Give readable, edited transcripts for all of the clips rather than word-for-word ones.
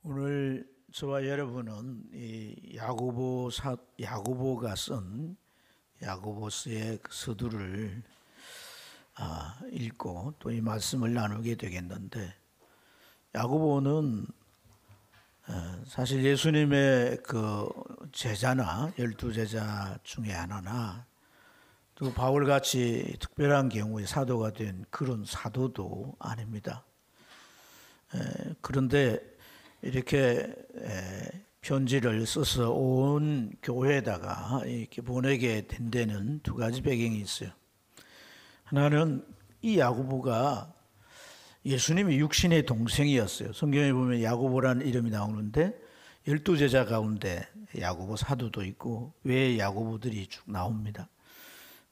오늘 저와 여러분은 이 야고보가 쓴 야고보서의 서두를 읽고 또 이 말씀을 나누게 되겠는데, 야고보는 사실 예수님의 그 제자나 12제자 중에 하나나, 또 바울같이 특별한 경우에 사도가 된 그런 사도도 아닙니다. 그런데 이렇게 편지를 써서 온 교회에다가 이렇게 보내게 된 데는 두 가지 배경이 있어요. 하나는 이 야고보가 예수님의 육신의 동생이었어요. 성경에 보면 야고보라는 이름이 나오는데 12제자 가운데 야고보 사도도 있고 외에 야고보들이 쭉 나옵니다.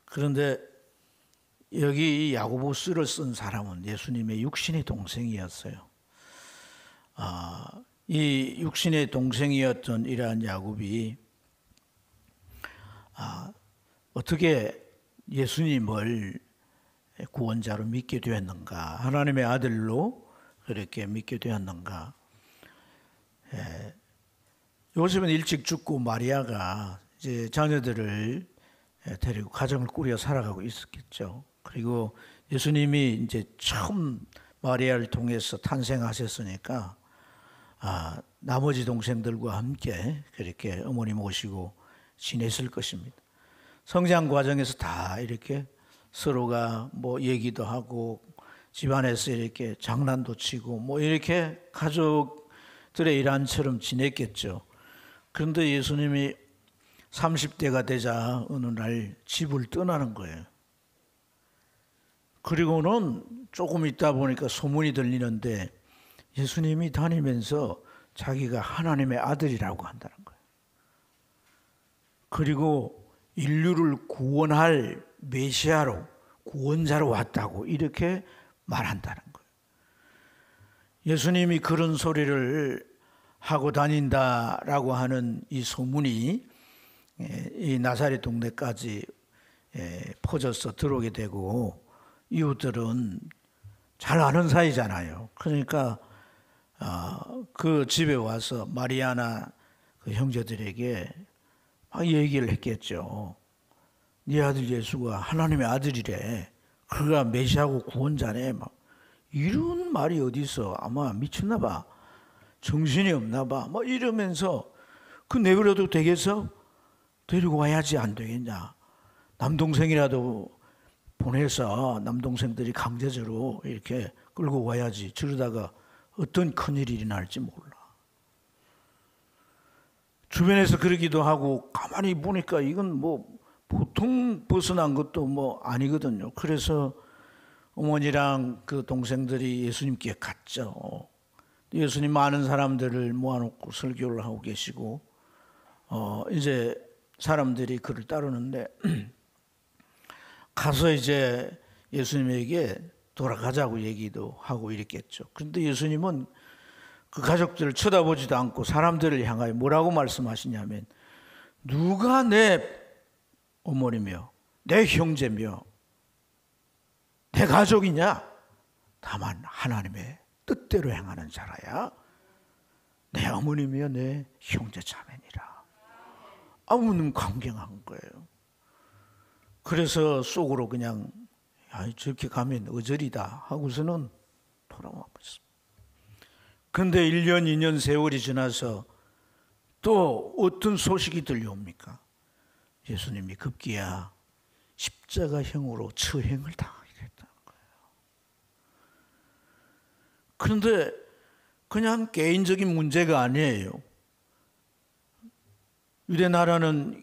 그런데 여기 이 야고보서를 쓴 사람은 예수님의 육신의 동생이었어요. 이 육신의 동생이었던 이러한 야곱이 어떻게 예수님을 구원자로 믿게 되었는가, 하나님의 아들로 그렇게 믿게 되었는가. 요셉은 일찍 죽고 마리아가 이제 자녀들을 데리고 가정을 꾸려 살아가고 있었겠죠. 그리고 예수님이 이제 처음 마리아를 통해서 탄생하셨으니까 나머지 동생들과 함께 그렇게 어머니 모시고 지냈을 것입니다. 성장 과정에서 다 이렇게 서로가 뭐 얘기도 하고 집안에서 이렇게 장난도 치고 뭐 이렇게 가족들의 일환처럼 지냈겠죠. 그런데 예수님이 30대가 되자 어느 날 집을 떠나는 거예요. 그리고는 조금 있다 보니까 소문이 들리는데 예수님이 다니면서 자기가 하나님의 아들이라고 한다는 거예요. 그리고 인류를 구원할 메시아로, 구원자로 왔다고 이렇게 말한다는 거예요. 예수님이 그런 소리를 하고 다닌다라고 하는 이 소문이 이 나사렛 동네까지 퍼져서 들어오게 되고, 이웃들은 잘 아는 사이잖아요. 그러니까 그 집에 와서 마리아나 그 형제들에게 막 얘기를 했겠죠. 네 아들 예수가 하나님의 아들이래. 그가 메시아고 구원자네. 막 이런 말이 어디서, 아마 미쳤나 봐. 정신이 없나 봐. 막 이러면서 그 내버려도 되겠어? 데리고 와야지 안 되겠냐. 남동생이라도 보내서 남동생들이 강제적으로 이렇게 끌고 와야지. 저러다가 어떤 큰일이 일어날지 몰라. 주변에서 그러기도 하고 가만히 보니까 이건 뭐 보통 벗어난 것도 뭐 아니거든요. 그래서 어머니랑 그 동생들이 예수님께 갔죠. 예수님 많은 사람들을 모아놓고 설교를 하고 계시고 이제 사람들이 그를 따르는데 가서 이제 예수님에게 돌아가자고 얘기도 하고 이랬겠죠. 그런데 예수님은 그 가족들을 쳐다보지도 않고 사람들을 향하여 뭐라고 말씀하시냐면, 누가 내 어머니며 내 형제며 내 가족이냐? 다만 하나님의 뜻대로 행하는 자라야 내 어머니며 내 형제 자매니라. 아무는 강경한 거예요. 그래서 속으로 그냥 저렇게 가면 어절이다 하고서는 돌아와 버렸습니다. 그런데 1년, 2년 세월이 지나서 또 어떤 소식이 들려옵니까? 예수님이 급기야 십자가형으로 처형을 당하게 됐다는 거예요. 그런데 그냥 개인적인 문제가 아니에요. 유대 나라는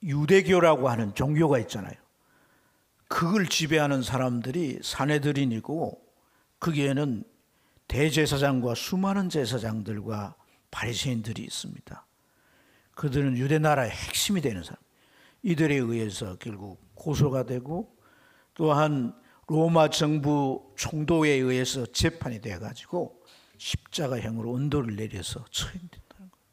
유대교라고 하는 종교가 있잖아요. 그걸 지배하는 사람들이 사내들인이고, 거기에는 대제사장과 수많은 제사장들과 바리새인들이 있습니다. 그들은 유대 나라의 핵심이 되는 사람. 이들에 의해서 결국 고소가 되고, 또한 로마 정부 총독에 의해서 재판이 돼가지고 십자가형으로 언도를 내려서 처형된다는 거예요.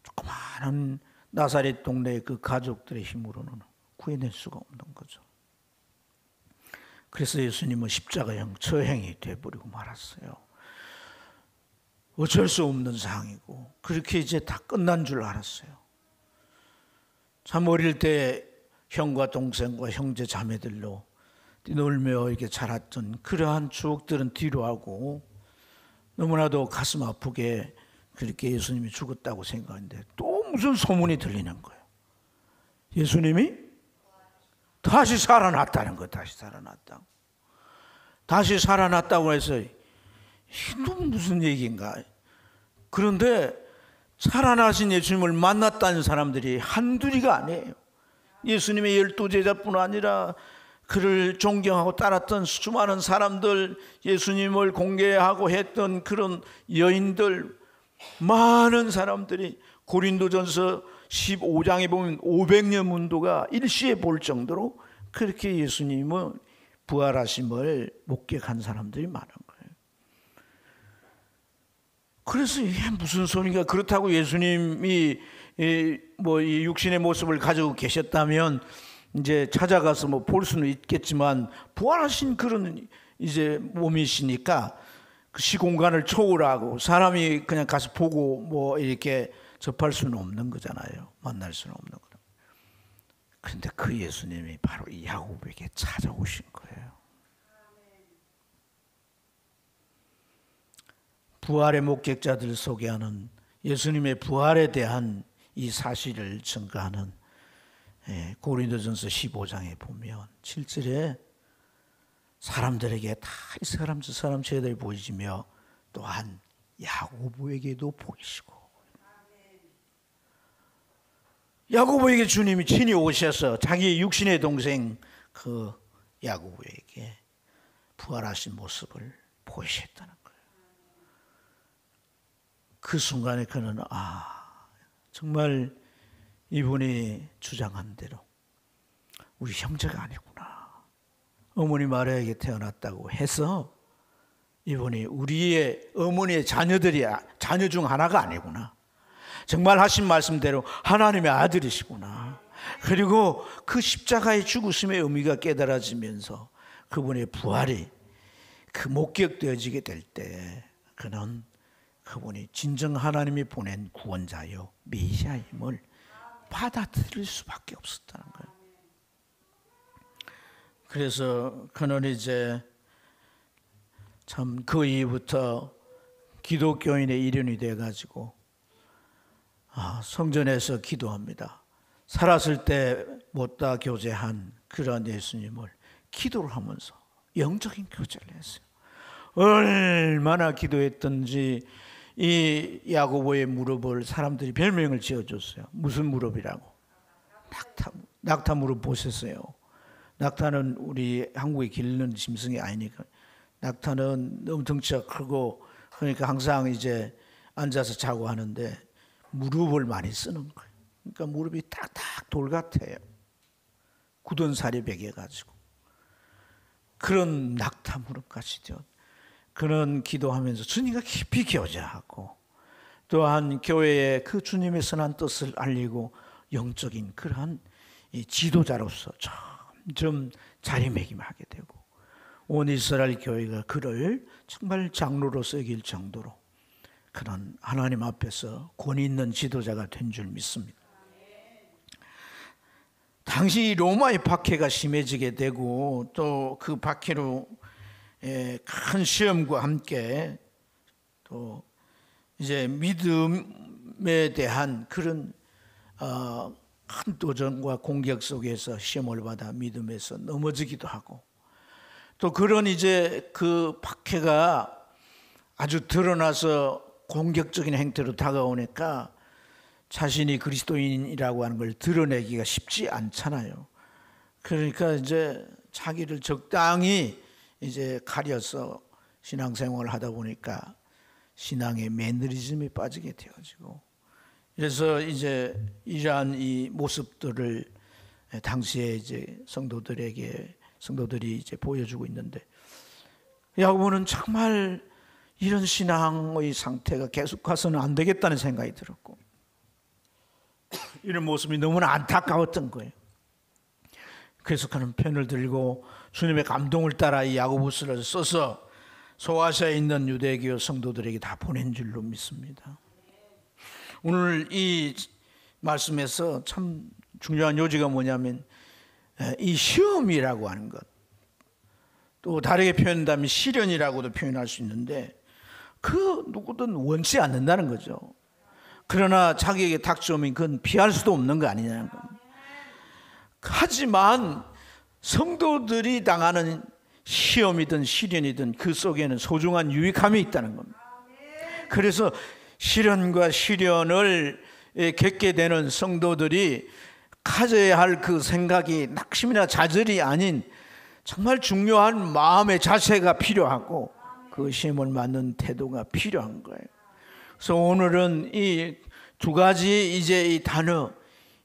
조그마한 나사렛 동네의 그 가족들의 힘으로는 구해낼 수가 없는 거죠. 그래서 예수님은 십자가형 처형이 되어버리고 말았어요. 어쩔 수 없는 상황이고 그렇게 이제 다 끝난 줄 알았어요. 참 어릴 때 형과 동생과 형제 자매들로 뛰놀며 이렇게 자랐던 그러한 추억들은 뒤로 하고 너무나도 가슴 아프게 그렇게 예수님이 죽었다고 생각했는데 또 무슨 소문이 들리는 거예요. 예수님이 다시 살아났다는 거예요. 다시 살아났다고. 다시 살아났다고 해서 이건 무슨 얘기인가. 그런데 살아나신 예수님을 만났다는 사람들이 한둘이가 아니에요. 예수님의 12제자뿐 아니라 그를 존경하고 따랐던 수많은 사람들, 예수님을 공개하고 했던 그런 여인들, 많은 사람들이 고린도전서 15장에 보면 500여 문도가 일시에 볼 정도로 그렇게 예수님의 부활하심을 목격한 사람들이 많은 거예요. 그래서 이게 무슨 소리인가. 그렇다고 예수님이 이 육신의 모습을 가지고 계셨다면 이제 찾아가서 볼 수는 있겠지만 부활하신 그런 이제 몸이시니까 그 시공간을 초월하고 사람이 그냥 가서 보고 이렇게 접할 수는 없는 거잖아요. 만날 수는 없는 거예요. 그런데 그 예수님이 바로 이 야곱에게 찾아오신 거예요. 부활의 목격자들을 소개하는 예수님의 부활에 대한 이 사실을 증거하는 고린도전서 15장에 보면 7절에 사람들에게 다 이 사람 저 사람 제자들이 보이시며 또한 야고보에게도 보이시고 야고보에게 주님이 친히 오셔서 자기 육신의 동생 그 야고보에게 부활하신 모습을 보이셨다는 거예요. 그 순간에 그는 정말 이분이 주장한 대로 우리 형제가 아니구나. 어머니 마리아에게 태어났다고 해서 이분이 우리의 어머니의 자녀 중 하나가 아니구나. 정말 하신 말씀대로 하나님의 아들이시구나. 그리고 그 십자가의 죽으심의 의미가 깨달아지면서 그분의 부활이 그 목격되어지게 될 때 그분이 진정 하나님이 보낸 구원자요 메시아임을 받아들일 수밖에 없었다는 거예요. 그래서 그는 이제 참 그 이후부터 기독교인의 일원이 돼가지고 성전에서 기도합니다. 살았을 때 못다 교제한 그런 예수님을 기도를 하면서 영적인 교제를 했어요. 얼마나 기도했던지 이 야고보의 무릎을 사람들이 별명을 지어줬어요. 무슨 무릎이라고? 낙타 무릎 보셨어요? 낙타는 우리 한국에 기르는 짐승이 아니니까 낙타는 너무 덩치가 크고 그러니까 항상 이제 앉아서 자고 하는데 무릎을 많이 쓰는 거예요. 그러니까 무릎이 딱딱 돌 같아요. 굳은 살이 베겨가지고 그런 낙타 무릎같이 되어 그런 기도하면서 주님과 깊이 교제하고 또한 교회에 그 주님의 선한 뜻을 알리고 영적인 그러한 지도자로서 점점 자리매김하게 되고 온 이스라엘 교회가 그를 정말 장로로서 여길 정도로 그런 하나님 앞에서 권위 있는 지도자가 된 줄 믿습니다. 당시 로마의 박해가 심해지게 되고 또 그 박해로 큰 시험과 함께 또 이제 믿음에 대한 그런 큰 도전과 공격 속에서 시험을 받아 믿음에서 넘어지기도 하고 또 그런 이제 그 박해가 아주 드러나서 공격적인 행태로 다가오니까 자신이 그리스도인이라고 하는 걸 드러내기가 쉽지 않잖아요. 그러니까 이제 자기를 적당히 이제 가려서 신앙생활을 하다 보니까 신앙의 매너리즘에 빠지게 되어지고 그래서 이제 이러한 이 모습들을 당시에 이제 성도들이 이제 보여주고 있는데 야고보는 정말 이런 신앙의 상태가 계속 가서는 안 되겠다는 생각이 들었고 이런 모습이 너무나 안타까웠던 거예요. 그래서 그는 펜을 들고 주님의 감동을 따라 이 야고보서를 써서 소아시아에 있는 유대교 성도들에게 다 보낸 줄로 믿습니다. 오늘 이 말씀에서 참 중요한 요지가 뭐냐면 이 시험이라고 하는 것, 또 다르게 표현한다면 시련이라고도 표현할 수 있는데 그 누구든 원치 않는다는 거죠. 그러나 자기에게 닥쳐오면 그건 피할 수도 없는 거 아니냐는 겁니다. 하지만 성도들이 당하는 시험이든 시련이든 그 속에는 소중한 유익함이 있다는 겁니다. 그래서 시련과 시련을 겪게 되는 성도들이 가져야 할 그 생각이 낙심이나 좌절이 아닌 정말 중요한 마음의 자세가 필요하고 그 시험을 맞는 태도가 필요한 거예요. 그래서 오늘은 이 두 가지 이제 이 단어,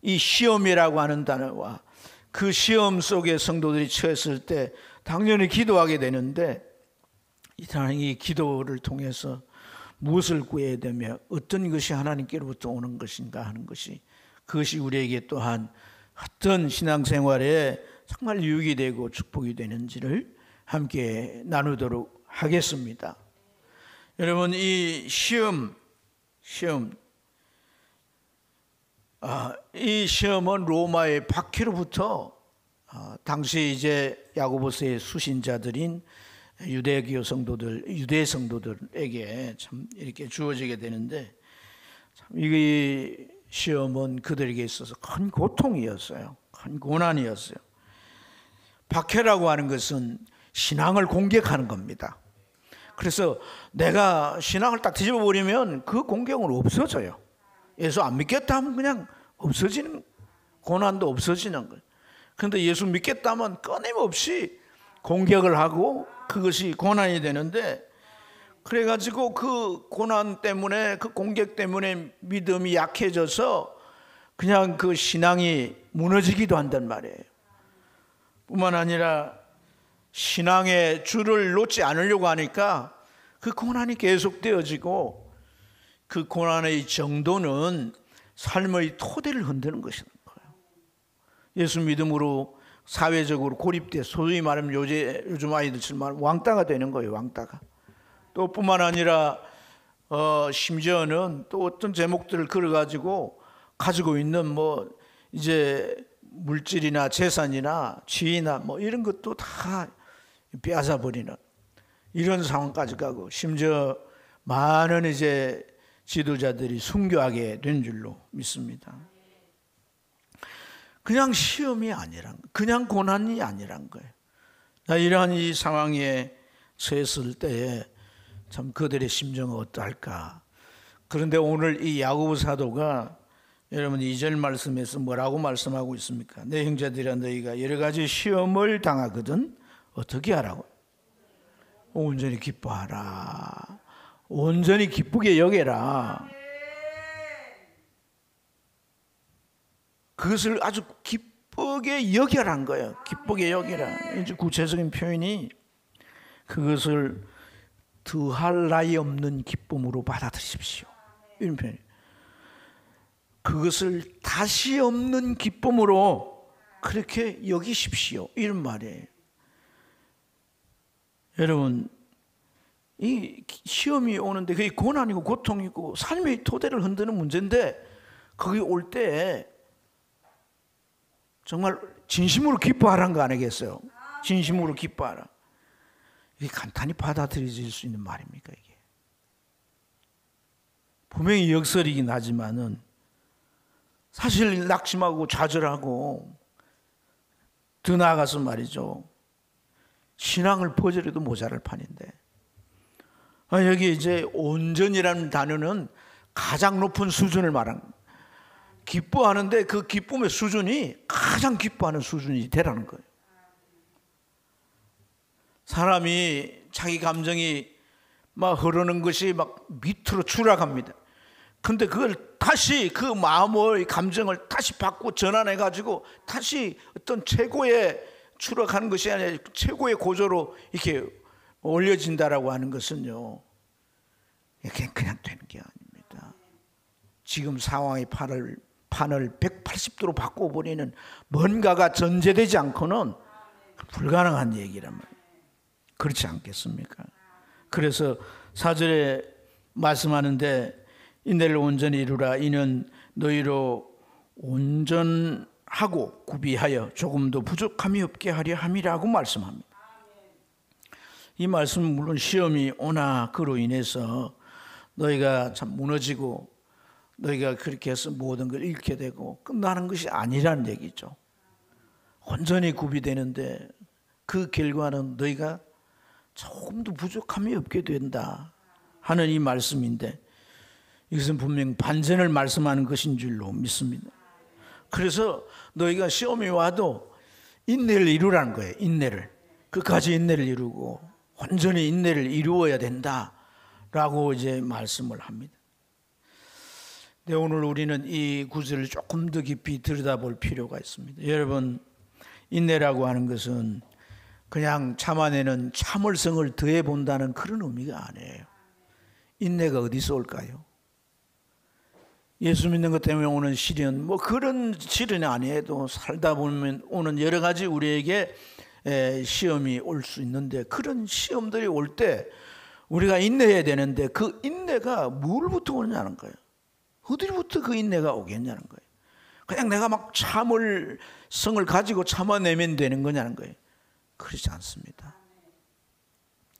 이 시험이라고 하는 단어와 그 시험 속에 성도들이 처했을 때 당연히 기도하게 되는데 이 기도를 통해서 무엇을 구해야 되며 어떤 것이 하나님께로부터 오는 것인가 하는 것이 그것이 우리에게 또한 어떤 신앙생활에 정말 유익이 되고 축복이 되는지를 함께 나누도록 하겠습니다. 여러분 이 이 시험은 로마의 박해로부터 당시 이제 야고보서의 수신자들인 유대 성도들에게 참 이렇게 주어지게 되는데 참 이 시험은 그들에게 있어서 큰 고통이었어요. 큰 고난이었어요. 박해라고 하는 것은 신앙을 공격하는 겁니다. 그래서 내가 신앙을 딱 뒤집어 버리면 그 공격은 없어져요. 예수 안 믿겠다 하면 그냥 없어지는, 고난도 없어지는 거예요. 그런데 예수 믿겠다 하면 끊임없이 공격을 하고 그것이 고난이 되는데, 그래가지고 그 고난 때문에, 그 공격 때문에 믿음이 약해져서 그냥 그 신앙이 무너지기도 한단 말이에요. 뿐만 아니라 신앙의 줄을 놓지 않으려고 하니까 그 고난이 계속되어지고 그 고난의 정도는 삶의 토대를 흔드는 것인 거예요. 예수 믿음으로 사회적으로 고립돼 소위 말하면 요즘 아이들처럼 말하면 왕따가 되는 거예요. 왕따가. 또 뿐만 아니라 심지어는 또 어떤 제목들을 걸어가지고 가지고 있는 뭐 이제 물질이나 재산이나 지위나 뭐 이런 것도 다 빼앗아 버리는 이런 상황까지 가고, 심지어 많은 이제 지도자들이 순교하게 된 줄로 믿습니다. 그냥 시험이 아니란, 그냥 고난이 아니란 거예요. 이러한 이 상황에 처했을 때에 참 그들의 심정은 어떨까. 그런데 오늘 이 야고보 사도가 여러분 2절 말씀에서 뭐라고 말씀하고 있습니까? 내 형제들아 너희가 여러 가지 시험을 당하거든 어떻게 하라고? 온전히 기뻐하라. 온전히 기쁘게 여겨라. 그것을 아주 기쁘게 여겨라는 거예요. 기쁘게 여겨라. 이제 구체적인 표현이 그것을 더할 나위 없는 기쁨으로 받아들이십시오. 이런 표현이에요. 그것을 다시 없는 기쁨으로 그렇게 여기십시오. 이런 말이에요. 여러분, 이 시험이 오는데 그게 고난이고 고통이고 삶의 토대를 흔드는 문제인데 거기 올 때 정말 진심으로 기뻐하라는 거 아니겠어요? 진심으로 기뻐하라. 이게 간단히 받아들여질 수 있는 말입니까? 이게 분명히 역설이긴 하지만은 사실 낙심하고 좌절하고 더 나아가서 말이죠, 신앙을 퍼뜨려도 모자랄 판인데, 여기 이제 온전이라는 단어는 가장 높은 수준을 말하는, 기뻐하는데 그 기쁨의 수준이 가장 기뻐하는 수준이 되라는 거예요. 사람이 자기 감정이 막 흐르는 것이 막 밑으로 추락합니다. 근데 그걸 다시 그 마음의 감정을 다시 바꾸고 전환해 가지고 다시 어떤 최고의 추락하는 것이 아니라 최고의 고조로 이렇게 올려진다라고 하는 것은요, 그냥 되는 게 아닙니다. 지금 상황의 판을 180도로 바꿔버리는 뭔가가 전제되지 않고는 불가능한 얘기란 말이에요. 그렇지 않겠습니까? 그래서 4절에 말씀하는데 인내를 온전히 이루라. 이는 너희로 온전하고 구비하여 조금도 부족함이 없게 하려 함이라고 말씀합니다. 이 말씀은 물론 시험이 오나 그로 인해서 너희가 참 무너지고 너희가 그렇게 해서 모든 걸 잃게 되고 끝나는 것이 아니라는 얘기죠. 온전히 구비되는데 그 결과는 너희가 조금도 부족함이 없게 된다 하는 이 말씀인데, 이것은 분명 반전을 말씀하는 것인 줄로 믿습니다. 그래서 너희가 시험이 와도 인내를 이루라는 거예요. 인내를, 끝까지 인내를 이루고 완전히 인내를 이루어야 된다라고 이제 말씀을 합니다. 네, 오늘 우리는 이 구절을 조금 더 깊이 들여다볼 필요가 있습니다. 여러분, 인내라고 하는 것은 그냥 참아내는 참을성을 더해 본다는 그런 의미가 아니에요. 인내가 어디서 올까요? 예수 믿는 것 때문에 오는 시련, 뭐 그런 시련이 아니어도 살다 보면 오는 여러 가지 우리에게 시험이 올 수 있는데, 그런 시험들이 올 때 우리가 인내해야 되는데 그 인내가 뭘부터 오느냐는 거예요. 어디부터 그 인내가 오겠냐는 거예요. 그냥 내가 막 참을성을 가지고 참아내면 되는 거냐는 거예요. 그렇지 않습니다.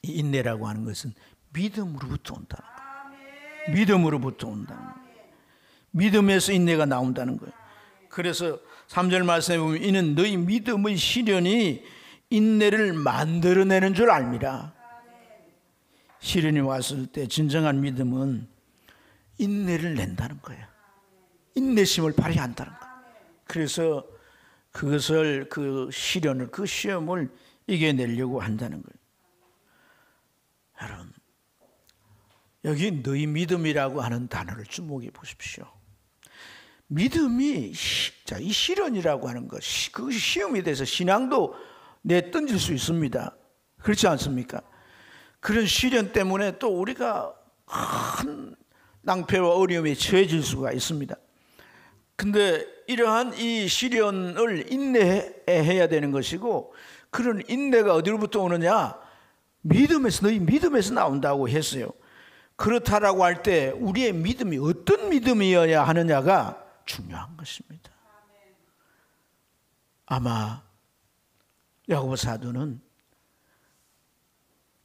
이 인내라고 하는 것은 믿음으로부터 온다는 거예요. 믿음으로부터 온다는 거예요. 믿음에서 인내가 나온다는 거예요. 그래서 3절 말씀에 보면 이는 너희 믿음의 시련이 인내를 만들어내는 줄 알미라. 시련이 왔을 때 진정한 믿음은 인내를 낸다는 거예요. 인내심을 발휘한다는 거예요. 그래서 그것을, 그 시련을, 그 시험을 이겨내려고 한다는 거예요. 여러분, 여기 너희 믿음이라고 하는 단어를 주목해 보십시오. 믿음이 이 시련이라고 하는 것, 그 시험에 대해서 신앙도 내던질 수 있습니다. 그렇지 않습니까? 그런 시련 때문에 또 우리가 큰 낭패와 어려움에 처해질 수가 있습니다. 근데 이러한 이 시련을 인내해야 되는 것이고, 그런 인내가 어디로부터 오느냐? 믿음에서, 너희 믿음에서 나온다고 했어요. 그렇다라고 할 때 우리의 믿음이 어떤 믿음이어야 하느냐가 중요한 것입니다. 아마 야고보 사도는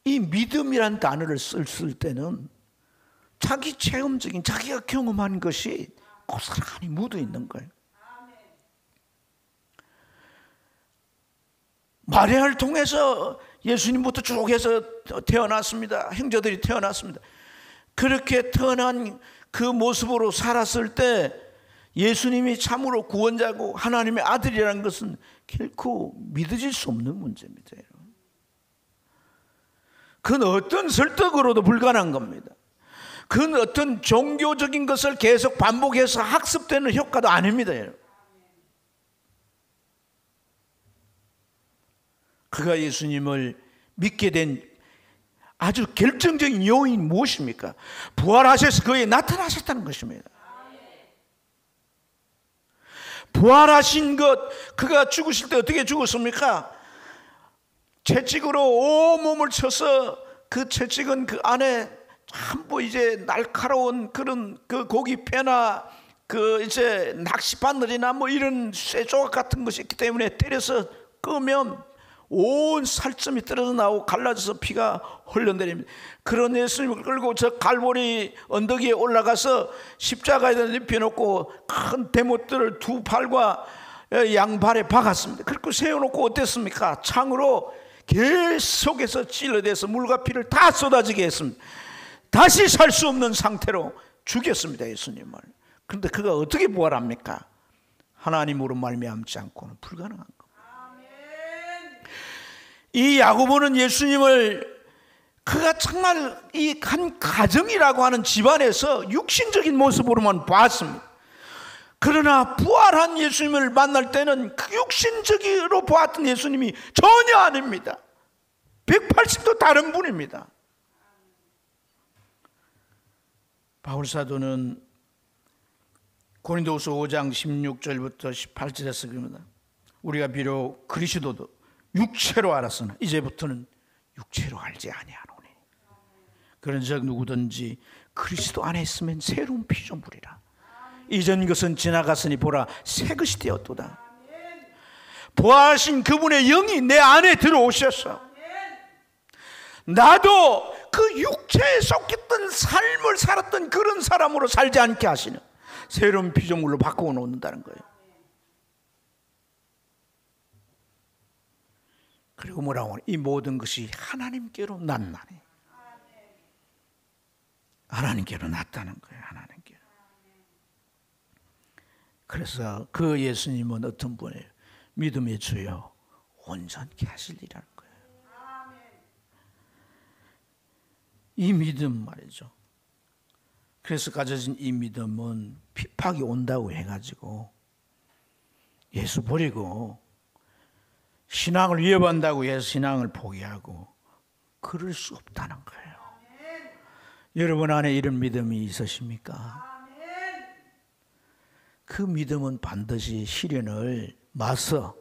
이 믿음이란 단어를 쓸 때는 자기 체험적인, 자기가 경험한 것이 고스란히 묻어 있는 거예요. 마리아를 통해서 예수님부터 쭉 해서 태어났습니다. 형제들이 태어났습니다. 그렇게 태어난 그 모습으로 살았을 때 예수님이 참으로 구원자고 하나님의 아들이라는 것은 결코 믿어질 수 없는 문제입니다. 그건 어떤 설득으로도 불가능한 겁니다. 그건 어떤 종교적인 것을 계속 반복해서 학습되는 효과도 아닙니다. 그가 예수님을 믿게 된 아주 결정적인 요인이 무엇입니까? 부활하셔서 그에게 나타나셨다는 것입니다. 부활하신 것, 그가 죽으실 때 어떻게 죽었습니까? 채찍으로 온몸을 쳐서 그 채찍은 그 안에 전부 이제 날카로운 그런 그 고기 뼈나 그 이제 낚시 바늘이나 뭐 이런 쇠조각 같은 것이 있기 때문에 때려서 끄면 온 살점이 떨어져 나오고 갈라져서 피가 흘러내립니다. 그런 예수님을 끌고 저 갈보리 언덕 위에 올라가서 십자가에다 눕혀놓고 큰 대못들을 두 팔과 양발에 박았습니다. 그리고 세워놓고 어땠습니까? 창으로 계속해서 찔러대서 물과 피를 다 쏟아지게 했습니다. 다시 살 수 없는 상태로 죽였습니다, 예수님을. 그런데 그가 어떻게 부활합니까? 하나님으로 말미암지 않고는 불가능한 겁니다. 이 야고보는 예수님을, 그가 정말 이 한 가정이라고 하는 집안에서 육신적인 모습으로만 봤습니다. 그러나 부활한 예수님을 만날 때는 그 육신적으로 보았던 예수님이 전혀 아닙니다. 180도 다른 분입니다. 바울사도는 고린도후서 5장 16절부터 18절에서 그럽니다. 우리가 비록 그리스도도 육체로 알았으나 이제부터는 육체로 알지 아니하노니. 그런 적 누구든지 그리스도 안에 있으면 새로운 피조물이라. 이전 것은 지나갔으니 보라 새 것이 되었도다. 부활하신 그분의 영이 내 안에 들어오셔서 나도 그 육체에 속했던 삶을 살았던 그런 사람으로 살지 않게 하시는 새로운 피조물로 바꾸어 놓는다는 거예요. 그리고 뭐라고 하냐, 이 모든 것이 하나님께로 났나니, 하나님께로 났다는 거예요. 하나님께로. 그래서 그 예수님은 어떤 분이에요? 믿음의 주여 온전케 하시리라는 거예요. 이 믿음 말이죠. 그래서 가져진 이 믿음은 핍박이 온다고 해가지고 예수 버리고 신앙을 위협한다고 해서 신앙을 포기하고 그럴 수 없다는 거예요. 여러분 안에 이런 믿음이 있으십니까? 그 믿음은 반드시 시련을 맞서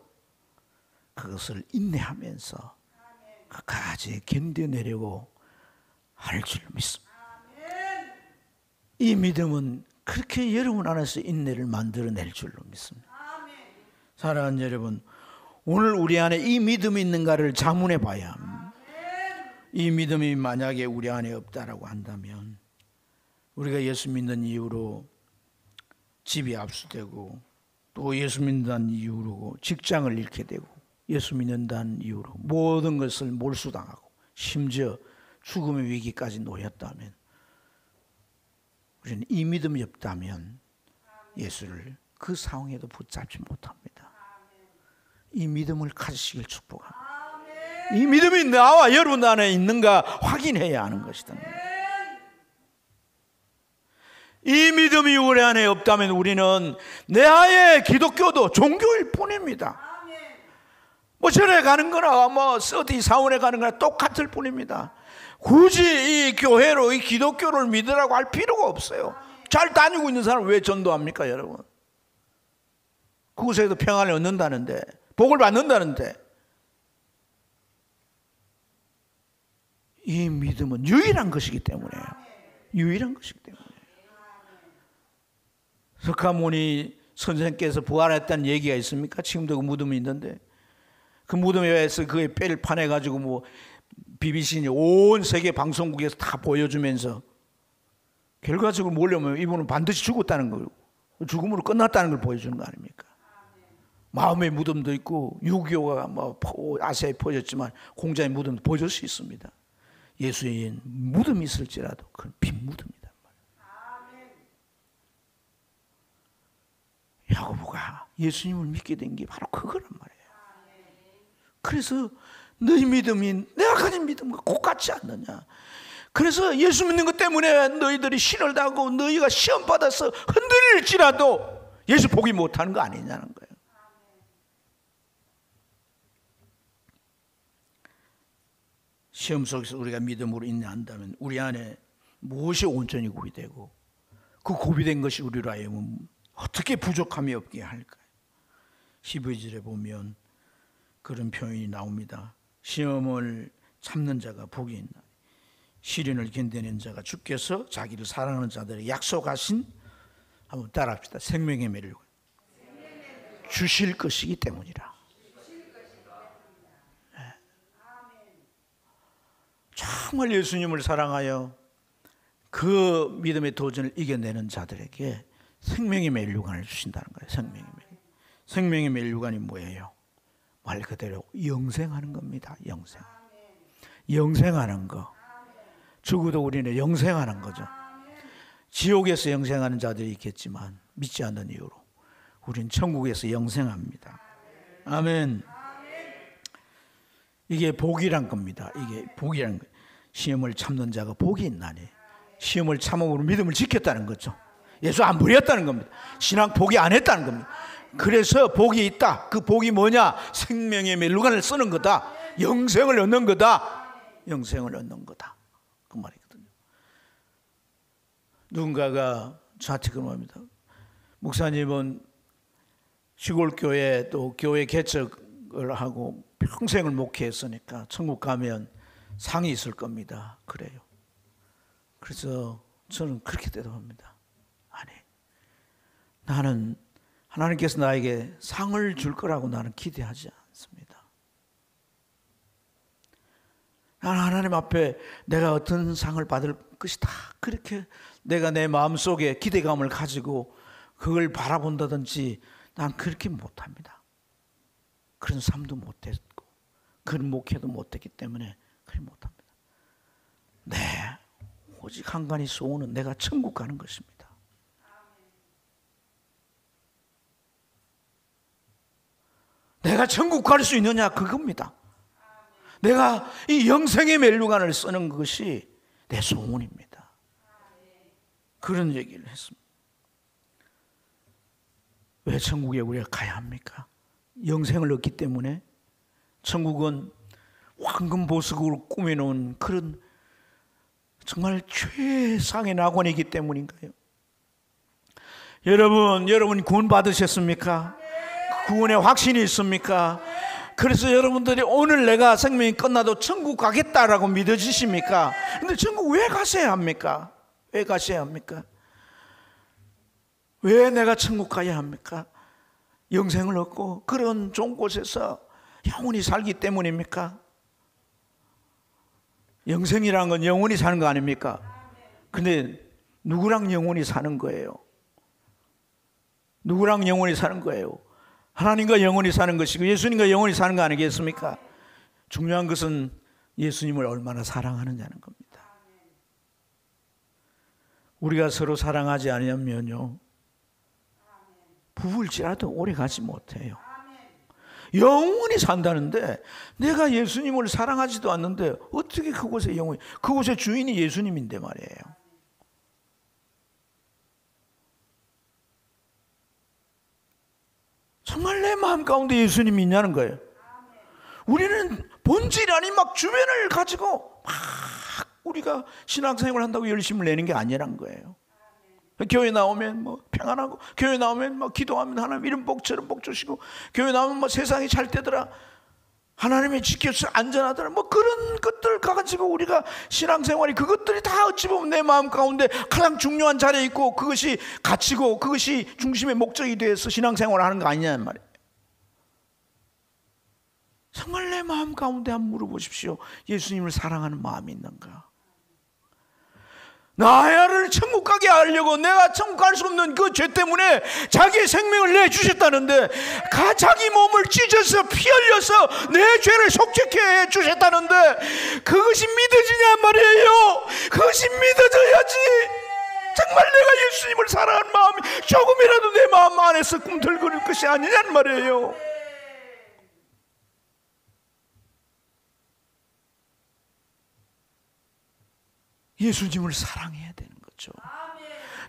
그것을 인내하면서 끝까지 견뎌내려고 할 줄 믿습니다. 이 믿음은 그렇게 여러분 안에서 인내를 만들어낼 줄로 믿습니다. 사랑하는 여러분, 오늘 우리 안에 이 믿음이 있는가를 자문해 봐야 합니다. 이 믿음이 만약에 우리 안에 없다라고 한다면 우리가 예수 믿는 이유로 집이 압수되고 또 예수 믿는다는 이유로 직장을 잃게 되고 예수 믿는다는 이유로 모든 것을 몰수당하고 심지어 죽음의 위기까지 놓였다면 우리는 이 믿음이 없다면 예수를 그 상황에도 붙잡지 못합니다. 이 믿음을 가지시길 축복합니다. 이 믿음이 나와 여러분 안에 있는가 확인해야 하는 것이다. 이 믿음이 우리 안에 없다면 우리는 내하의 기독교도 종교일 뿐입니다. 뭐 절에 가는 거나 뭐 어디 사원에 가는 거나 똑같을 뿐입니다. 굳이 이 교회로 이 기독교를 믿으라고 할 필요가 없어요. 잘 다니고 있는 사람 왜 전도합니까, 여러분? 그곳에도 평안을 얻는다는데, 복을 받는다는데. 이 믿음은 유일한 것이기 때문에요. 유일한 것이기 때문에. 석가모니 선생님께서 부활했다는 얘기가 있습니까? 지금도 그 무덤이 있는데 그 무덤에서 그의 뼈를 파내가지고 뭐 BBC니 온 세계 방송국에서 다 보여주면서 결과적으로 뭐냐면 이분은 반드시 죽었다는 거예요. 죽음으로 끝났다는 걸 보여주는 거 아닙니까? 마음의 무덤도 있고 유교가 뭐 아시아에 퍼졌지만 공자의 무덤도 보여줄 수 있습니다. 예수의 무덤이 있을지라도 그건 빈 무덤이다. 야고보가 예수님을 믿게 된 게 바로 그거란 말이에요. 그래서 너희 믿음이 내가 가진 믿음과 똑같지 않느냐. 그래서 예수 믿는 것 때문에 너희들이 신을 당하고 너희가 시험 받아서 흔들릴지라도 예수 포기 못하는 거 아니냐는 거예요. 시험 속에서 우리가 믿음으로 인내한다면 우리 안에 무엇이 온전히 구비되고 그 구비된 것이 우리로 하여금 어떻게 부족함이 없게 할까요? 12절에 보면 그런 표현이 나옵니다. 시험을 참는 자가 복이 있나. 시련을 견디는 자가 주께서 자기를 사랑하는 자들에게 약속하신, 한번 따라합시다. 생명의 매를 주실 것이기 때문이라. 네. 정말 예수님을 사랑하여 그 믿음의 도전을 이겨내는 자들에게 생명의 멸류관을 주신다는 거예요. 생명의 멸류관이 뭐예요? 말 그대로 영생하는 겁니다. 영생하는 거. 죽어도 우리는 영생하는 거죠. 지옥에서 영생하는 자들이 있겠지만 믿지 않는 이유로 우리는 천국에서 영생합니다. 아멘. 이게 복이란 겁니다. 이게 복이란 거예요. 시험을 참는 자가 복이 있나니. 시험을 참음으로 믿음을 지켰다는 거죠. 예수 안 버렸다는 겁니다. 신앙 포기 안 했다는 겁니다. 그래서 복이 있다. 그 복이 뭐냐? 생명의 멸류관을 쓰는 거다. 영생을 얻는 거다. 영생을 얻는 거다. 그 말이거든요. 누군가가 저한테 그런 말입니다. 목사님은 시골교회 또 교회 개척을 하고 평생을 목회했으니까 천국 가면 상이 있을 겁니다. 그래요. 그래서 저는 그렇게 대답합니다. 아니, 나는 하나님께서 나에게 상을 줄 거라고 나는 기대하지 않습니다. 나는 하나님 앞에 내가 어떤 상을 받을 것이다, 그렇게 내가 내 마음속에 기대감을 가지고 그걸 바라본다든지 난 그렇게 못합니다. 그런 삶도 못했고 그런 목회도 못했기 때문에 그렇게 못합니다. 네, 오직 한 가지 소원은 내가 천국 가는 것입니다. 내가 천국 갈 수 있느냐, 그겁니다. 내가 이 영생의 멸류관을 쓰는 것이 내 소원입니다. 그런 얘기를 했습니다. 왜 천국에 우리가 가야 합니까? 영생을 얻기 때문에. 천국은 황금 보석으로 꾸며놓은 그런 정말 최상의 낙원이기 때문인가요? 여러분 구원 받으셨습니까? 구원의 확신이 있습니까? 그래서 여러분들이 오늘 내가 생명이 끝나도 천국 가겠다라고 믿어지십니까? 근데 천국 왜 가셔야 합니까? 왜 가셔야 합니까? 왜 내가 천국 가야 합니까? 영생을 얻고 그런 좋은 곳에서 영원히 살기 때문입니까? 영생이라는 건 영원히 사는 거 아닙니까? 근데 누구랑 영원히 사는 거예요? 누구랑 영원히 사는 거예요? 하나님과 영원히 사는 것이고 예수님과 영원히 사는 거 아니겠습니까? 중요한 것은 예수님을 얼마나 사랑하느냐는 겁니다. 우리가 서로 사랑하지 않으면요, 부부일지라도 오래 가지 못해요. 영원히 산다는데 내가 예수님을 사랑하지도 않는데 어떻게 그곳에 영원히, 그곳의 주인이 예수님인데 말이에요. 정말 내 마음 가운데 예수님이 있냐는 거예요. 우리는 본질 아닌 막 주변을 가지고 막 우리가 신앙생활을 한다고 열심을 내는 게 아니란 거예요. 교회 나오면 뭐 평안하고, 교회 나오면 뭐 기도하면 하나님 이런 복 저런 복 주시고, 교회 나오면 뭐 세상이 잘 되더라, 하나님이 지켜서 안전하더라, 뭐 그런 것들 가지고 우리가 신앙생활이, 그것들이 다 어찌 보면 내 마음 가운데 가장 중요한 자리에 있고 그것이 가치고 그것이 중심의 목적이 돼서 신앙생활을 하는 거 아니냐는 말이에요. 정말 내 마음 가운데 한번 물어보십시오. 예수님을 사랑하는 마음이 있는가? 나야를 천국 가게 하려고 내가 천국 갈 수 없는 그 죄 때문에 자기의 생명을 내주셨다는데, 자기 몸을 찢어서 피 흘려서 내 죄를 속죄케 해주셨다는데 그것이 믿어지냐 말이에요. 그것이 믿어져야지. 정말 내가 예수님을 사랑하는 마음이 조금이라도 내 마음 안에서 꿈틀거릴 것이 아니냐는 말이에요. 예수님을 사랑해야 되는 거죠.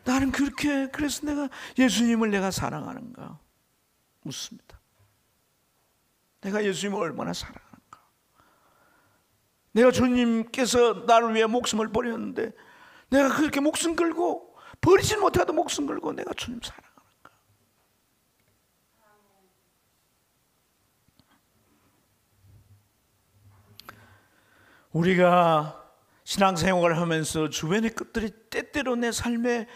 나는 그렇게, 그래서 내가 예수님을 내가 사랑하는가 묻습니다. 내가 예수님을 얼마나 사랑하는가? 내가 주님께서 나를 위해 목숨을 버렸는데 내가 그렇게 목숨 걸고, 버리지 못하도 목숨 걸고 내가 주님 사랑하는가? 우리가 신앙생활을 하면서 주변의 것들이 때때로 내 삶에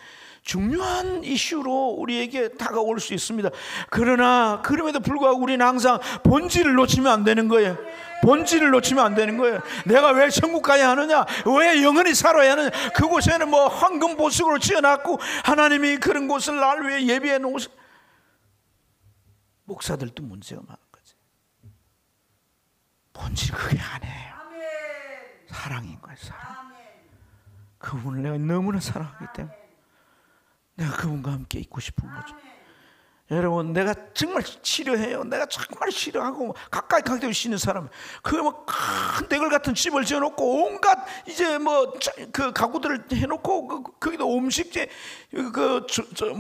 중요한 이슈로 우리에게 다가올 수 있습니다. 그러나 그럼에도 불구하고 우리는 항상 본질을 놓치면 안 되는 거예요. 본질을 놓치면 안 되는 거예요. 내가 왜 천국 가야 하느냐, 왜 영원히 살아야 하느냐, 그곳에는 뭐 황금 보석으로 지어놨고 하나님이 그런 곳을 나를 위해 예비해 놓으, 목사들도 문제가 많은 거지. 본질 그게 아니에요. 사랑인 거예요. 사랑. 그분을 내가 너무나 사랑하기 때문에 내가 그분과 함께 있고 싶은 거죠. 여러분, 내가 정말 싫어해요. 내가 정말 싫어하고 가까이 가기 싫은 사람, 그 뭐 큰 대걸 같은 집을 지어놓고 온갖 이제 뭐 그 가구들을 해놓고 거기도 음식제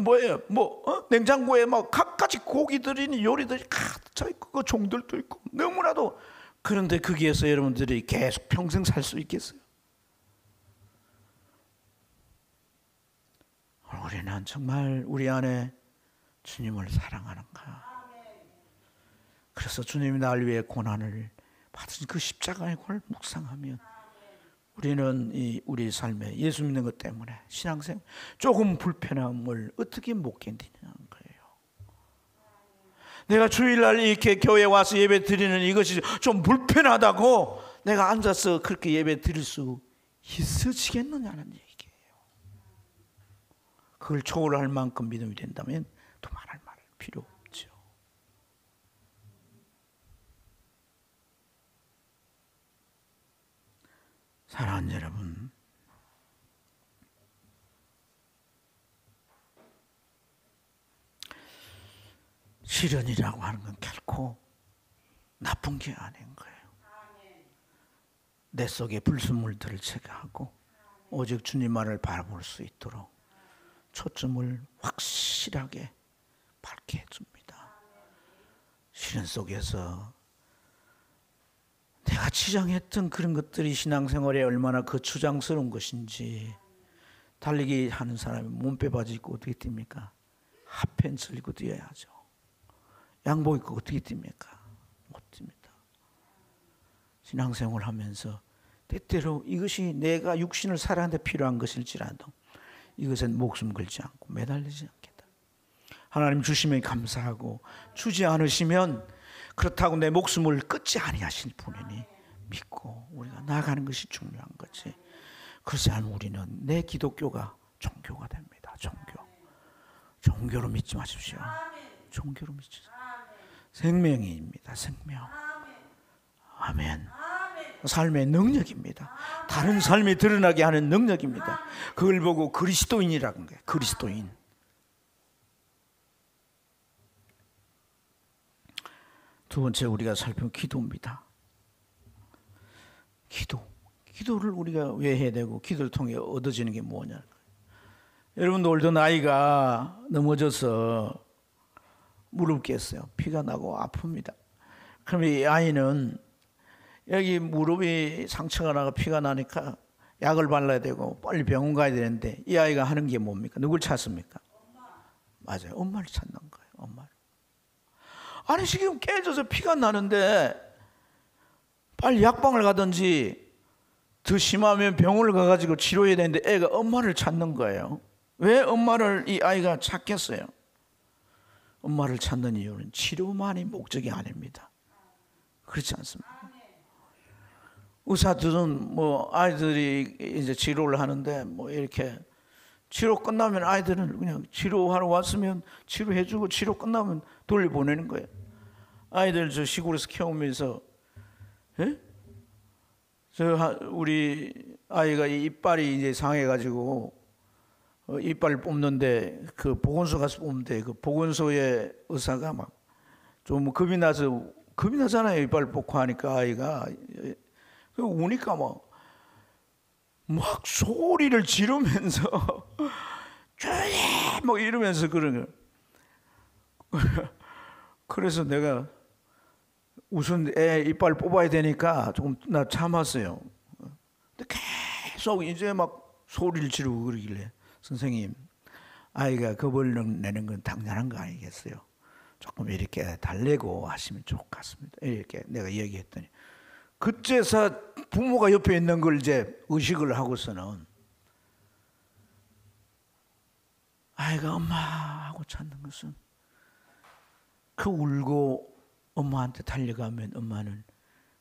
뭐예요, 냉장고에 뭐 갖가지 고기들이 요리들이 가득 차 있고 그 종들도 있고 너무나도. 그런데 거기에서 여러분들이 계속 평생 살 수 있겠어요? 우리는 정말 우리 안에 주님을 사랑하는가? 그래서 주님이 날 위해 고난을 받으신 그 십자가의 고난을 묵상하면 우리는 우리 삶에 예수 믿는 것 때문에 신앙생활 조금 불편함을 어떻게 못 견디냐는 거예요. 내가 주일날 이렇게 교회에 와서 예배 드리는 이것이 좀 불편하다고 내가 앉아서 그렇게 예배 드릴 수 있어지겠느냐는 얘기예요. 그걸 초월할 만큼 믿음이 된다면 더 말할 필요 없죠. 사랑하는 여러분, 시련이라고 하는 건 결코 나쁜 게 아닌 거예요. 내 속에 불순물들을 제거하고 오직 주님만을 바라볼 수 있도록 초점을 확실하게 밝게 해줍니다. 시련 속에서 내가 치장했던 그런 것들이 신앙생활에 얼마나 거추장스러운 것인지, 달리기 하는 사람이 몸빼 바지 입고 어떻게 뜁니까? 핫팬츠를 입고 뛰어야죠. 양복 입고 어떻게 뜁니까? 못 뜁니다. 신앙생활을 하면서 때때로 이것이 내가 육신을 살아가는데 필요한 것일지라도 이것은 목숨 걸지 않고 매달리지 않겠다. 하나님 주시면 감사하고, 주지 않으시면 그렇다고 내 목숨을 끊지 아니하실 분이니 믿고 우리가 나아가는 것이 중요한 거지. 그렇지 않으면 우리는 내 기독교가 종교가 됩니다. 종교로 믿지 마십시오. 종교로 믿지. 생명입니다. 생명. 아멘. 삶의 능력입니다. 다른 삶이 드러나게 하는 능력입니다. 그걸 보고 그리스도인이라는 거예요. 그리스도인. 두 번째 우리가 살펴본 기도입니다. 기도를 우리가 왜 해야 되고 기도를 통해 얻어지는 게 뭐냐. 여러분도 올던 아이가 넘어져서 무릎 깼어요. 피가 나고 아픕니다. 그럼 이 아이는 여기 무릎이 상처가 나고 피가 나니까 약을 발라야 되고 빨리 병원 가야 되는데, 이 아이가 하는 게 뭡니까? 누굴 찾습니까? 맞아요. 엄마를 찾는 거예요. 엄마를. 아니 지금 깨져서 피가 나는데 빨리 약방을 가든지 더 심하면 병원을 가가지고 치료해야 되는데 애가 엄마를 찾는 거예요. 왜 엄마를 이 아이가 찾겠어요? 엄마를 찾는 이유는 치료만이 목적이 아닙니다. 그렇지 않습니까? 의사들은 뭐 아이들이 이제 치료를 하는데 뭐 이렇게 치료 끝나면 아이들은 그냥 치료하러 왔으면 치료해주고 치료 끝나면 돌려보내는 거예요. 아이들 저 시골에서 키우면서, 우리 아이가 이빨이 이제 상해가지고 이빨을 뽑는데 그 보건소 가서 뽑는데 그 보건소의 의사가 막 좀 겁이 나잖아요. 이빨 뽑고 하니까 아이가 우니까 막 소리를 지르면서 쪼예 막 이러면서 그런 거. 그래서 내가 우선 애 이빨 뽑아야 되니까 조금 나 참았어요. 근데 계속 이제 막 소리를 지르고 그러길래, 선생님, 아이가 겁을 내는 건 당연한 거 아니겠어요? 조금 이렇게 달래고 하시면 좋겠습니다. 이렇게 내가 얘기했더니, 그때서 부모가 옆에 있는 걸 이제 의식을 하고서는 아이가 엄마 하고 찾는 것은 그 울고 엄마한테 달려가면 엄마는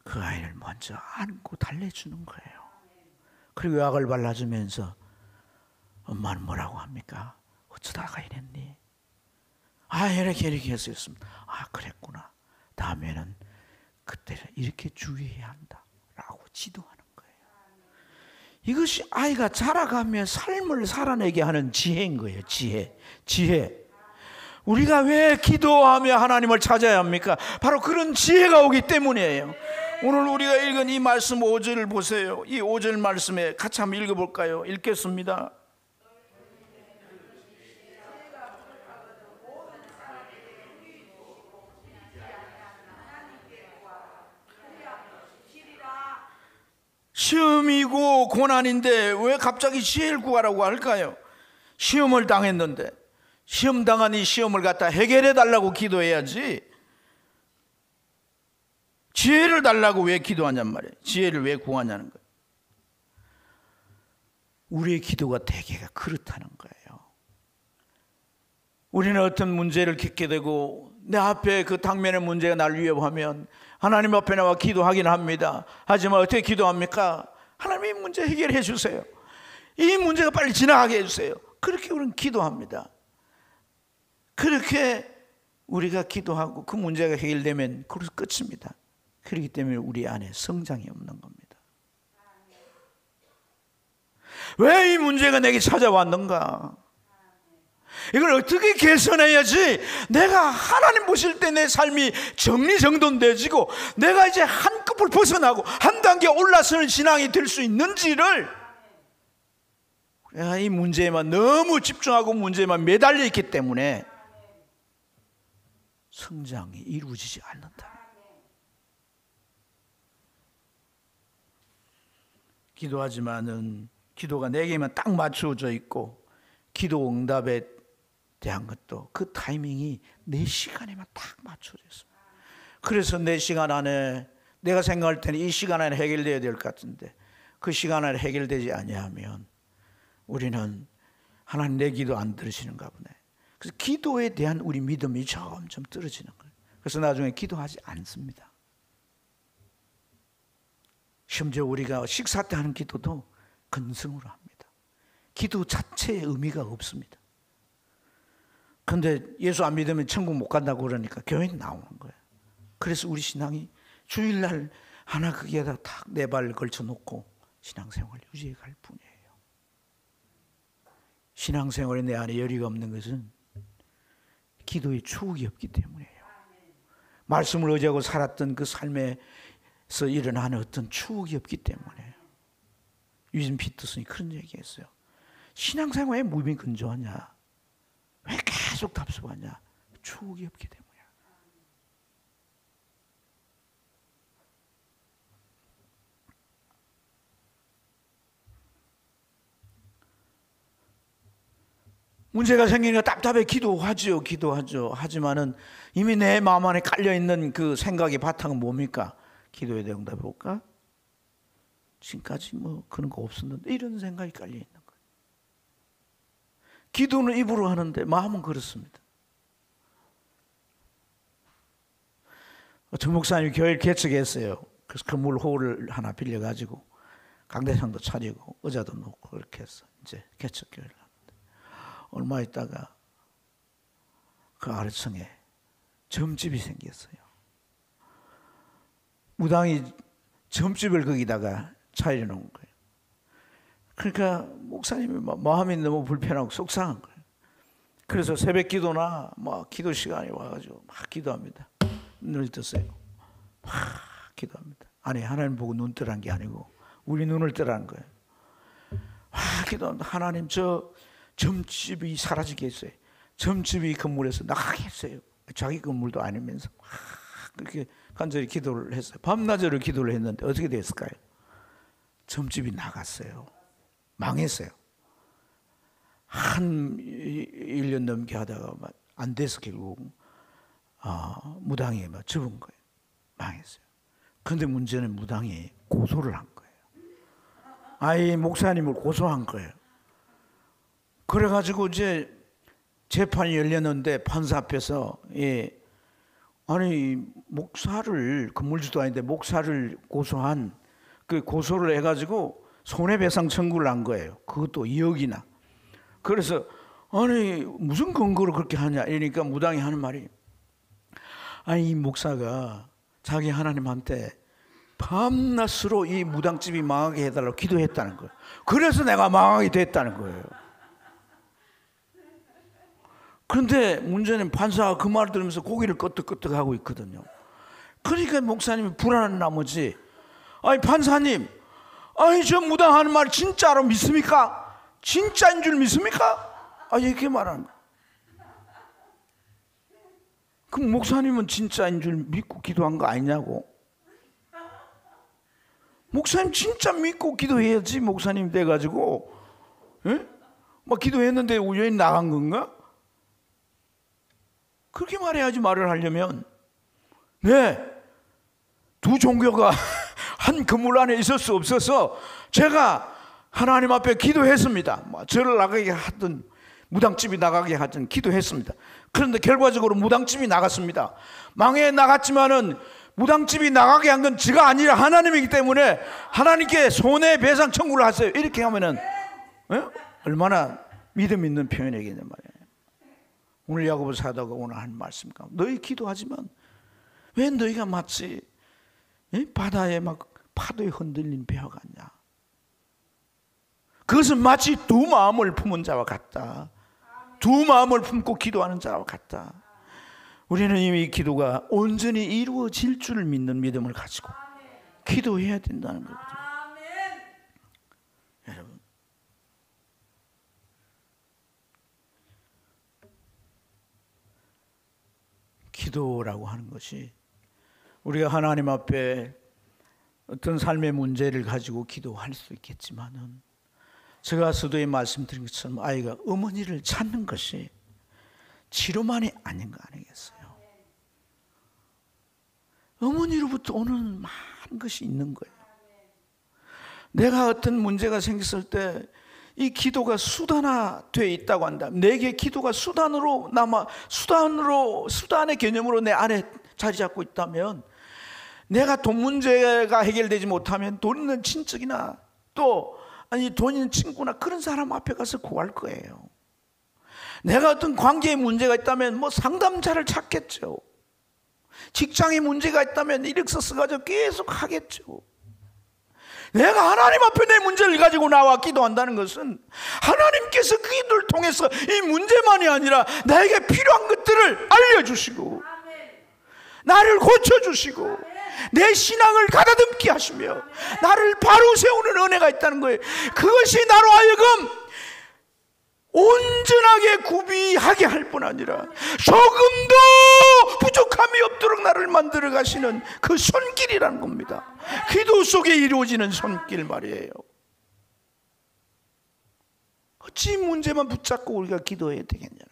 그 아이를 먼저 안고 달래주는 거예요. 그리고 약을 발라주면서 엄마는 뭐라고 합니까? 어쩌다가 이랬니? 이렇게 했었습니다. 그랬구나. 다음에는 그때는 이렇게 주의해야 한다 라고 지도하는 거예요. 이것이 아이가 자라가며 삶을 살아내게 하는 지혜인 거예요. 지혜. 우리가 왜 기도하며 하나님을 찾아야 합니까? 바로 그런 지혜가 오기 때문이에요. 오늘 우리가 읽은 이 말씀 5절을 보세요. 이 5절 말씀에 같이 한번 읽어볼까요? 읽겠습니다. 시험이고 고난인데 왜 갑자기 지혜를 구하라고 할까요? 시험을 당했는데 시험 당한 이 시험을 갖다 해결해 달라고 기도해야지, 지혜를 달라고 왜 기도하냔 말이에요. 지혜를 왜 구하냐는 거예요. 우리의 기도가 대개가 그렇다는 거예요. 우리는 어떤 문제를 겪게 되고 내 앞에 그 당면의 문제가 날 위협하면 하나님 앞에 나와 기도하긴 합니다. 하지만 어떻게 기도합니까? 하나님이 문제 해결해 주세요. 이 문제가 빨리 지나가게 해주세요. 그렇게 우리는 기도합니다. 그렇게 우리가 기도하고 그 문제가 해결되면 그래서 끝입니다. 그렇기 때문에 우리 안에 성장이 없는 겁니다. 왜 이 문제가 내게 찾아왔는가? 이걸 어떻게 개선해야지 내가 하나님 보실 때 내 삶이 정리정돈되지고 내가 이제 한급을 벗어나고 한 단계 올라서는 신앙이 될 수 있는지를, 내가 이 문제에만 너무 집중하고 문제에만 매달려 있기 때문에 성장이 이루어지지 않는다. 기도하지만은 기도가 내게만 딱 맞추어져 있고 기도 응답에 대한 것도 그 타이밍이 내 시간에만 딱 맞춰져 있습니다. 그래서 내 시간 안에, 내가 생각할 때는 이 시간 안에 해결되어야 될 것 같은데 그 시간 안에 해결되지 아니하면 우리는 하나님 내 기도 안 들으시는가 보네. 그래서 기도에 대한 우리 믿음이 점점 떨어지는 거예요. 그래서 나중에 기도하지 않습니다. 심지어 우리가 식사 때 하는 기도도 근성으로 합니다. 기도 자체의 의미가 없습니다. 그런데 예수 안 믿으면 천국 못 간다고 그러니까 교회에 나오는 거예요. 그래서 우리 신앙이 주일날 하나 거기에다 탁 내 발 걸쳐놓고 신앙생활 유지해 갈 뿐이에요. 신앙생활에 내 안에 열의가 없는 것은 기도의 추억이 없기 때문이에요. 말씀을 의지하고 살았던 그 삶에서 일어나는 어떤 추억이 없기 때문에. 유진 피터슨이 그런 얘기했어요. 신앙생활에 무빙 근조하냐? 왜 계속 답답하냐? 추억이 없기 때문이야. 문제가 생기니까 답답해 기도하죠. 하지만은 이미 내 마음 안에 깔려있는 그 생각의 바탕은 뭡니까? 기도에 대해 응답해 볼까? 지금까지 뭐 그런 거 없었는데 이런 생각이 깔려있는 거예요. 기도는 입으로 하는데 마음은 그렇습니다. 정 목사님이 교회를 개척했어요. 그래서 건물 홀을 하나 빌려가지고 강대상도 차리고 의자도 놓고 그렇게 해서 이제 개척교회를 하는데 얼마 있다가 그 아래층에 점집이 생겼어요. 무당이 점집을 거기다가 차려놓은 거예요. 그러니까 목사님이 마음이 너무 불편하고 속상한 거예요. 그래서 새벽 기도나 기도 시간에 와가지고 막 기도합니다. 눈을 떴어요. 막 기도합니다. 아니 하나님 보고 눈 뜨라는 게 아니고 우리 눈을 뜨라는 거예요. 막 기도합니다. 하나님 저 점집이 사라지게 했어요. 점집이 건물에서 나가게 했어요. 자기 건물도 아니면서 막 그렇게 간절히 기도를 했어요. 밤낮으로 기도를 했는데 어떻게 됐을까요? 점집이 나갔어요. 망했어요. 한 1년 넘게 하다가 안 돼서 결국 무당이 접은 거예요. 망했어요. 그런데 문제는 무당이 고소를 한 거예요. 아예 목사님을 고소한 거예요. 그래가지고 이제 재판이 열렸는데 판사 앞에서 아니 목사를 건물주도 아닌데 목사를 고소한 그 고소를 해가지고 손해배상 청구를 한 거예요. 그것도 2억이나. 그래서 아니 무슨 근거로 그렇게 하냐 이러니까 무당이 하는 말이 아니 이 목사가 자기 하나님한테 밤낮으로 이 무당집이 망하게 해달라고 기도했다는 거예요. 그래서 내가 망하게 됐다는 거예요. 그런데 문제는 판사가 그 말을 들으면서 고개를 끄덕끄덕하고 있거든요. 그러니까 목사님이 불안한 나머지 아니 판사님, 아니 저 무당 하는 말 진짜로 믿습니까? 진짜인 줄 믿습니까? 이렇게 말하는 거예요. 그럼 목사님은 진짜인 줄 믿고 기도한 거 아니냐고. 목사님 진짜 믿고 기도해야지 목사님 돼가지고 막 기도했는데 우연히 나간 건가? 그렇게 말해야지. 말을 하려면 네, 두 종교가 한 건물 안에 있을 수 없어서 제가 하나님 앞에 기도했습니다. 저를 나가게 하든 무당집이 나가게 하든 기도했습니다. 그런데 결과적으로 무당집이 나갔습니다. 망해 나갔지만은 무당집이 나가게 한 건 제가 아니라 하나님이기 때문에 하나님께 손해배상 청구를 하세요. 이렇게 하면은 얼마나 믿음 있는 표현이겠냐 말이에요. 오늘 야고보 사도가 오늘 한 말씀 가운데 너희 기도하지만 왜 너희가 마치 바다에 막 파도에 흔들린 배와 같냐. 그것은 마치 두 마음을 품은 자와 같다. 두 마음을 품고 기도하는 자와 같다. 우리는 이미 기도가 온전히 이루어질 줄 믿는 믿음을 가지고 기도해야 된다는 거거든요. 여러분, 기도라고 하는 것이 우리가 하나님 앞에 어떤 삶의 문제를 가지고 기도할 수 있겠지만은 제가 서두에 말씀드린 것처럼 아이가 어머니를 찾는 것이 치료만이 아닌 거 아니겠어요? 어머니로부터 오는 많은 것이 있는 거예요. 내가 어떤 문제가 생겼을 때 이 기도가 수단화되어 있다고 한다. 내게 기도가 수단으로 남아 수단의 개념으로 내 안에 자리 잡고 있다면 내가 돈 문제가 해결되지 못하면 돈 있는 친척이나 또 돈 있는 친구나 그런 사람 앞에 가서 구할 거예요. 내가 어떤 관계에 문제가 있다면 상담자를 찾겠죠. 직장에 문제가 있다면 이력서 써가지고 계속 하겠죠. 내가 하나님 앞에 내 문제를 가지고 나와 기도한다는 것은 하나님께서 그 기도를 통해서 이 문제만이 아니라 나에게 필요한 것들을 알려주시고 나를 고쳐주시고 내 신앙을 가다듬게 하시며 나를 바로 세우는 은혜가 있다는 거예요. 그것이 나로 하여금 온전하게 구비하게 할 뿐 아니라 조금도 부족함이 없도록 나를 만들어 가시는 그 손길이라는 겁니다. 기도 속에 이루어지는 손길 말이에요. 어찌 문제만 붙잡고 우리가 기도해야 되겠냐는 거예요.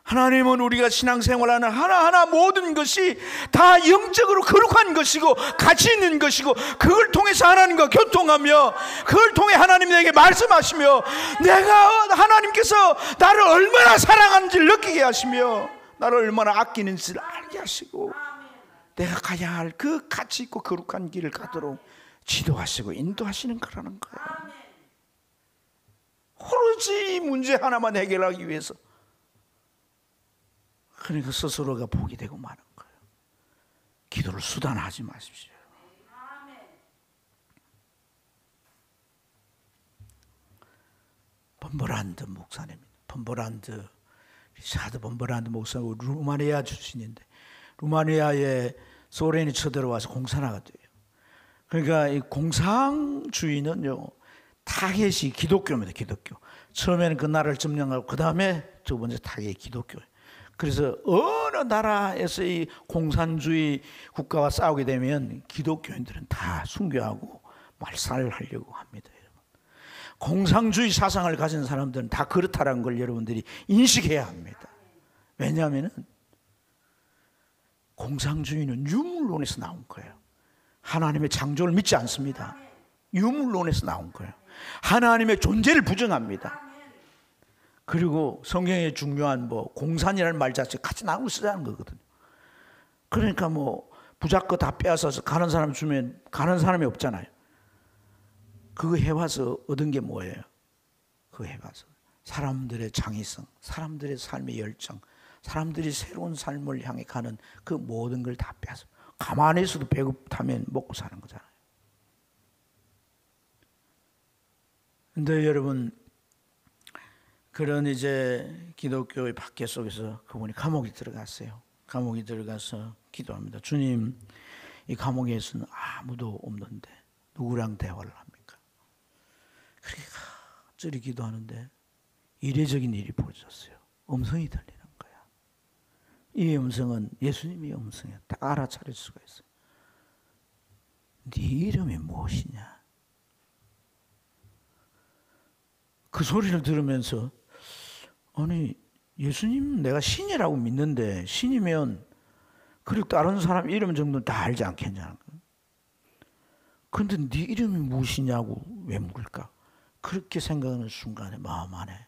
하나님은 우리가 신앙생활하는 하나하나 모든 것이 다 영적으로 거룩한 것이고 가치 있는 것이고 그걸 통해서 하나님과 교통하며 그걸 통해 하나님 내게 말씀하시며 내가 하나님께서 나를 얼마나 사랑하는지를 느끼게 하시며 나를 얼마나 아끼는지를 알게 하시고 내가 가야 할 그 가치 있고 거룩한 길을 가도록 지도하시고 인도하시는 거라는 거예요. 오로지 문제 하나만 해결하기 위해서 그러니까 스스로가 복이 되고 마는 거예요. 기도를 수단화하지 마십시오. 범버란드 목사님입니다. 범버란드 리차드 범버란드 목사는 루마니아 출신인데 루마니아에 소련이 쳐들어와서 공산화가 돼요. 그러니까 이 공산주의는요 타겟이 기독교입니다. 기독교. 처음에는 그 나라를 점령하고 그 다음에 두 번째 타겟이 기독교예요. 그래서 어느 나라에서 이 공산주의 국가와 싸우게 되면 기독교인들은 다 순교하고 말살하려고 합니다. 여러분. 공산주의 사상을 가진 사람들은 다 그렇다는 걸 여러분들이 인식해야 합니다. 왜냐하면 공산주의는 유물론에서 나온 거예요. 하나님의 창조를 믿지 않습니다. 유물론에서 나온 거예요. 하나님의 존재를 부정합니다. 그리고 성경에 중요한 공산이라는 말 자체가 같이 나누고 쓰자는 거거든요. 그러니까 부자거 다 빼앗아서 가는 사람 주면 가는 사람이 없잖아요. 그거 해와서 얻은 게 뭐예요? 그거 해와서 사람들의 창의성, 사람들의 삶의 열정, 사람들이 새로운 삶을 향해 가는 그 모든 걸 다 빼앗아. 가만히 있어도 배고프다면 먹고 사는 거잖아요. 근데 여러분, 그런 이제 기독교의 박해 속에서 그분이 감옥에 들어갔어요. 감옥에 들어가서 기도합니다. 주님, 이 감옥에서는 아무도 없는데 누구랑 대화를 합니까? 그렇게 저리 기도하는데 이례적인 일이 벌어졌어요. 음성이 들리는 거야. 이 음성은 예수님의 음성이야. 딱 알아차릴 수가 있어요. 네 이름이 무엇이냐? 그 소리를 들으면서 아니 예수님 내가 신이라고 믿는데 신이면 그리고 다른 사람 이름 정도는 다 알지 않겠냐는 거예요. 그런데 네 이름이 무엇이냐고 왜 물을까? 그렇게 생각하는 순간에 마음 안에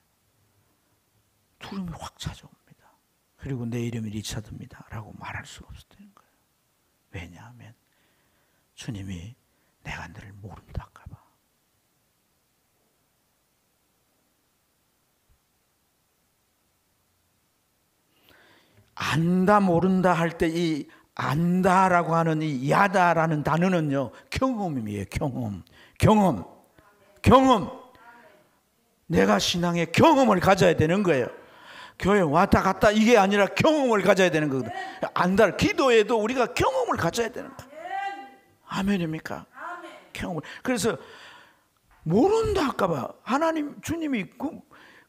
두려움이 확 찾아옵니다. 그리고 내 이름이 리차드입니다 라고 말할 수가 없었다는 거예요. 왜냐하면 주님이 내가 너를 모른다 할까 봐. 안다 모른다 할 때 이 안다라고 하는 이 야다라는 단어는요, 경험이에요. 경험. 내가 신앙의 경험을 가져야 되는 거예요. 교회 왔다 갔다 이게 아니라 경험을 가져야 되는 거거든. 안다. 기도에도 우리가 경험을 가져야 되는 거예요. 아멘입니까? 경험을. 그래서 모른다 할까봐 하나님 주님이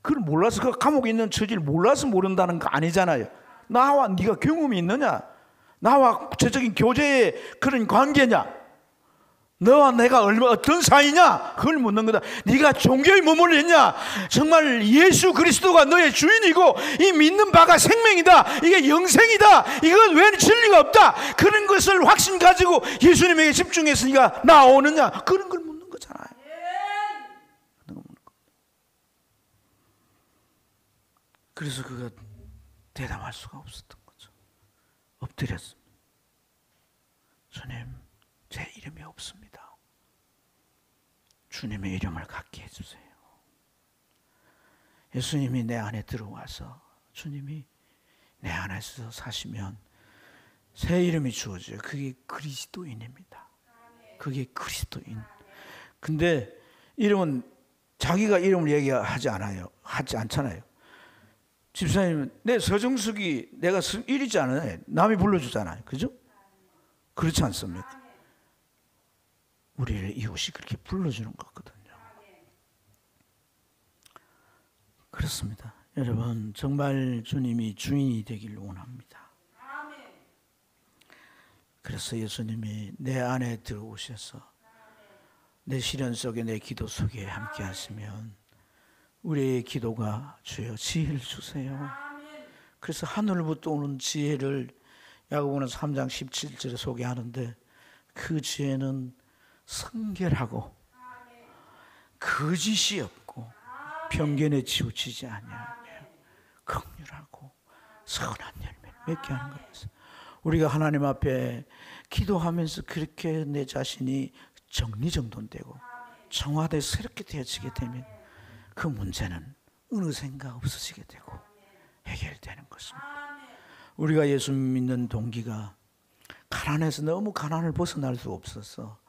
그걸 몰라서 그 감옥에 있는 처지를 몰라서 모른다는 거 아니잖아요. 나와 네가 경험이 있느냐? 나와 구체적인 교제의 그런 관계냐? 너와 내가 어떤 사이냐? 그걸 묻는 거다. 네가 종교에 머물렀냐? 정말 예수 그리스도가 너의 주인이고 이 믿는 바가 생명이다. 이게 영생이다. 이건 왜 진리가 없다. 그런 것을 확신 가지고 예수님에게 집중했으니까 나오느냐? 그런 걸 묻는 거잖아요. 그래서 그가 대답할 수가 없었던 거죠. 엎드렸습니다. 주님, 제 이름이 없습니다. 주님의 이름을 갖게 해주세요. 예수님이 내 안에 들어와서 주님이 내 안에서 사시면 새 이름이 주어져요. 그게 그리스도인입니다. 그게 그리스도인. 근데 이름은 자기가 이름을 얘기하지 않아요. 하지 않잖아요. 집사님, 내 서정숙이 내가 이리지 않아요. 남이 불러주잖아요. 그죠? 그렇지 않습니까? 우리를 이웃이 그렇게 불러주는 거거든요. 그렇습니다. 여러분, 정말 주님이 주인이 되기를 원합니다. 그래서 예수님이 내 안에 들어오셔서 내 시련 속에 내 기도 속에 함께 하시면 우리의 기도가 주여 지혜를 주세요. 그래서 하늘부터 오는 지혜를 야고보는 3장 17절에 소개하는데 그 지혜는 성결하고 거짓이 없고 편견에 치우치지 아니하며 긍휼하고 선한 열매를 맺게 하는 것입니다. 우리가 하나님 앞에 기도하면서 그렇게 내 자신이 정리정돈되고 정화되어 새롭게 되어지게 되면 그 문제는 어느샌가 없어지게 되고 해결되는 것입니다. 우리가 예수 믿는 동기가 가난해서 너무 가난을 벗어날 수 없어서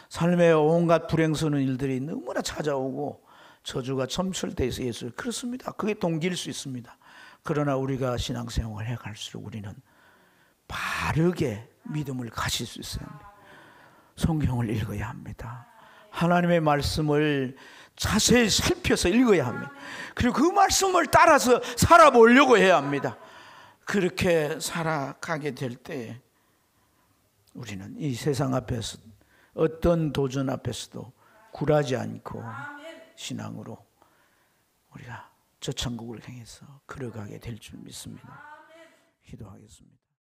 삶의 온갖 불행스러운 일들이 너무나 찾아오고 저주가 점철되어 있어 예수. 그렇습니다. 그게 동기일 수 있습니다. 그러나 우리가 신앙생활을 해갈수록 우리는 바르게 믿음을 가질 수 있어야 합니다. 성경을 읽어야 합니다. 하나님의 말씀을 자세히 살펴서 읽어야 합니다. 그리고 그 말씀을 따라서 살아보려고 해야 합니다. 그렇게 살아가게 될 때 우리는 이 세상 앞에서 어떤 도전 앞에서도 굴하지 않고 신앙으로 우리가 저 천국을 향해서 걸어가게 될 줄 믿습니다. 기도하겠습니다.